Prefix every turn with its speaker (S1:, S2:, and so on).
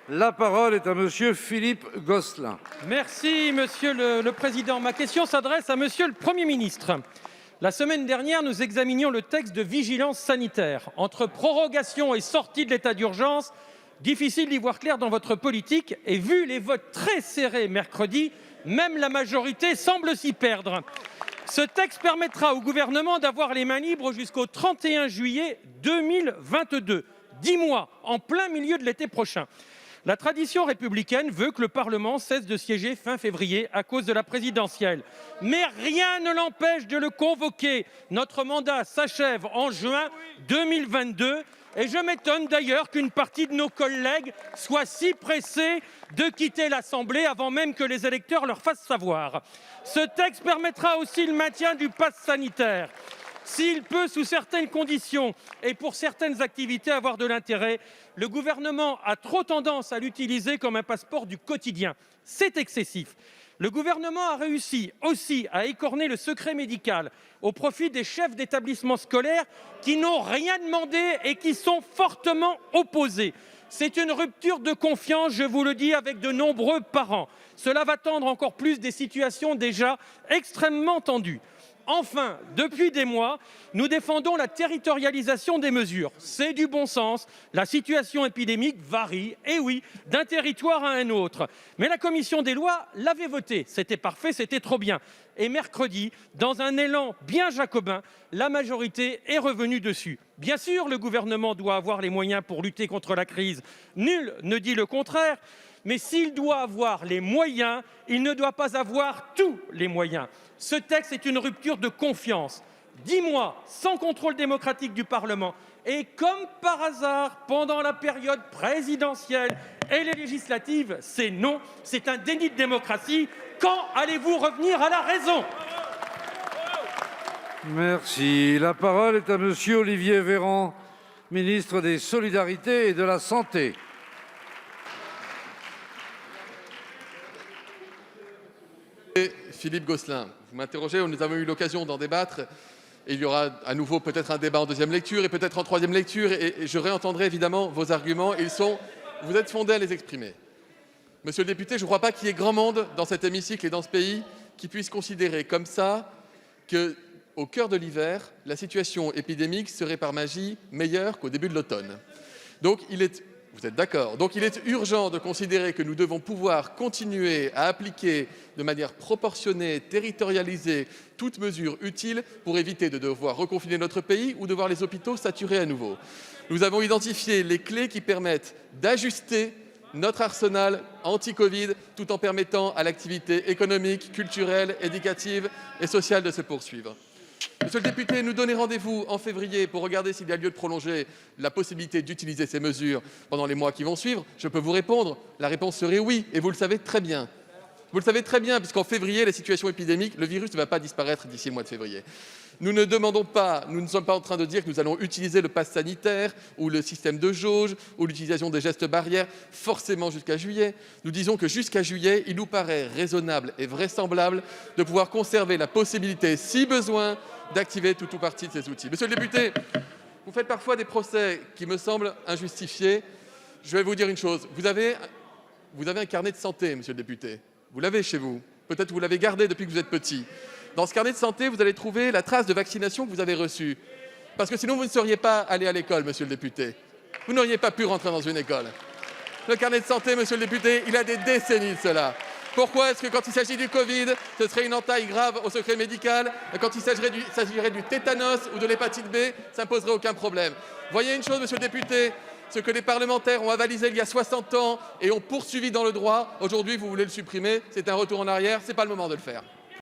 S1: La parole est à monsieur Philippe Gosselin.
S2: Merci, Monsieur le Président. Ma question s'adresse à Monsieur le Premier ministre. La semaine dernière, nous examinions le texte de vigilance sanitaire. Entre prorogation et sortie de l'état d'urgence, difficile d'y voir clair dans votre politique. Et vu les votes très serrés mercredi, même la majorité semble s'y perdre. Ce texte permettra au gouvernement d'avoir les mains libres jusqu'au 31 juillet 2022, 10 mois, en plein milieu de l'été prochain. La tradition républicaine veut que le Parlement cesse de siéger fin février à cause de la présidentielle. Mais rien ne l'empêche de le convoquer. Notre mandat s'achève en juin 2022 et je m'étonne d'ailleurs qu'une partie de nos collègues soit si pressée de quitter l'Assemblée avant même que les électeurs leur fassent savoir. Ce texte permettra aussi le maintien du pass sanitaire. S'il peut, sous certaines conditions et pour certaines activités, avoir de l'intérêt, le gouvernement a trop tendance à l'utiliser comme un passeport du quotidien. C'est excessif. Le gouvernement a réussi aussi à écorner le secret médical au profit des chefs d'établissements scolaires qui n'ont rien demandé et qui sont fortement opposés. C'est une rupture de confiance, je vous le dis, avec de nombreux parents. Cela va tendre encore plus des situations déjà extrêmement tendues. Enfin, depuis des mois, nous défendons la territorialisation des mesures. C'est du bon sens. La situation épidémique varie, et oui, d'un territoire à un autre. Mais la commission des lois l'avait voté. C'était parfait, c'était trop bien. Et mercredi, dans un élan bien jacobin, la majorité est revenue dessus. Bien sûr, le gouvernement doit avoir les moyens pour lutter contre la crise. Nul ne dit le contraire. Mais s'il doit avoir les moyens, il ne doit pas avoir tous les moyens. Ce texte est une rupture de confiance. 10 mois sans contrôle démocratique du Parlement. Et comme par hasard, pendant la période présidentielle et les législatives, c'est non, c'est un déni de démocratie. Quand allez-vous revenir à la raison ?
S1: Merci. La parole est à monsieur Olivier Véran, ministre des Solidarités et de la Santé.
S3: Philippe Gosselin, vous m'interrogez, nous avons eu l'occasion d'en débattre. Et il y aura à nouveau peut-être un débat en deuxième lecture et peut-être en troisième lecture. Et je réentendrai évidemment vos arguments. Vous êtes fondés à les exprimer. Monsieur le député, je ne crois pas qu'il y ait grand monde dans cet hémicycle et dans ce pays qui puisse considérer comme ça qu'au cœur de l'hiver, la situation épidémique serait par magie meilleure qu'au début de l'automne. Vous êtes d'accord. Donc il est urgent de considérer que nous devons pouvoir continuer à appliquer de manière proportionnée, territorialisée, toute mesure utile pour éviter de devoir reconfiner notre pays ou de voir les hôpitaux saturés à nouveau. Nous avons identifié les clés qui permettent d'ajuster notre arsenal anti-Covid tout en permettant à l'activité économique, culturelle, éducative et sociale de se poursuivre. Monsieur le député, nous donner rendez-vous en février pour regarder s'il y a lieu de prolonger la possibilité d'utiliser ces mesures pendant les mois qui vont suivre. Je peux vous répondre, la réponse serait oui, et vous le savez très bien. Vous le savez très bien, puisqu'en février, la situation épidémique, le virus ne va pas disparaître d'ici le mois de février. Nous ne sommes pas en train de dire que nous allons utiliser le pass sanitaire ou le système de jauge ou l'utilisation des gestes barrières forcément jusqu'à juillet. Nous disons que jusqu'à juillet, il nous paraît raisonnable et vraisemblable de pouvoir conserver la possibilité, si besoin, d'activer tout ou partie de ces outils. Monsieur le député, vous faites parfois des procès qui me semblent injustifiés. Je vais vous dire une chose. Vous avez un carnet de santé, monsieur le député. Vous l'avez chez vous. Peut-être que vous l'avez gardé depuis que vous êtes petit. Dans ce carnet de santé, vous allez trouver la trace de vaccination que vous avez reçue. Parce que sinon, vous ne seriez pas allé à l'école, monsieur le député. Vous n'auriez pas pu rentrer dans une école. Le carnet de santé, monsieur le député, il a des décennies de cela. Pourquoi est-ce que quand il s'agit du Covid, ce serait une entaille grave au secret médical, et quand il s'agirait du tétanos ou de l'hépatite B, ça ne poserait aucun problème. Voyez une chose, monsieur le député, ce que les parlementaires ont avalisé il y a 60 ans et ont poursuivi dans le droit, aujourd'hui vous voulez le supprimer, c'est un retour en arrière, ce n'est pas le moment de le faire.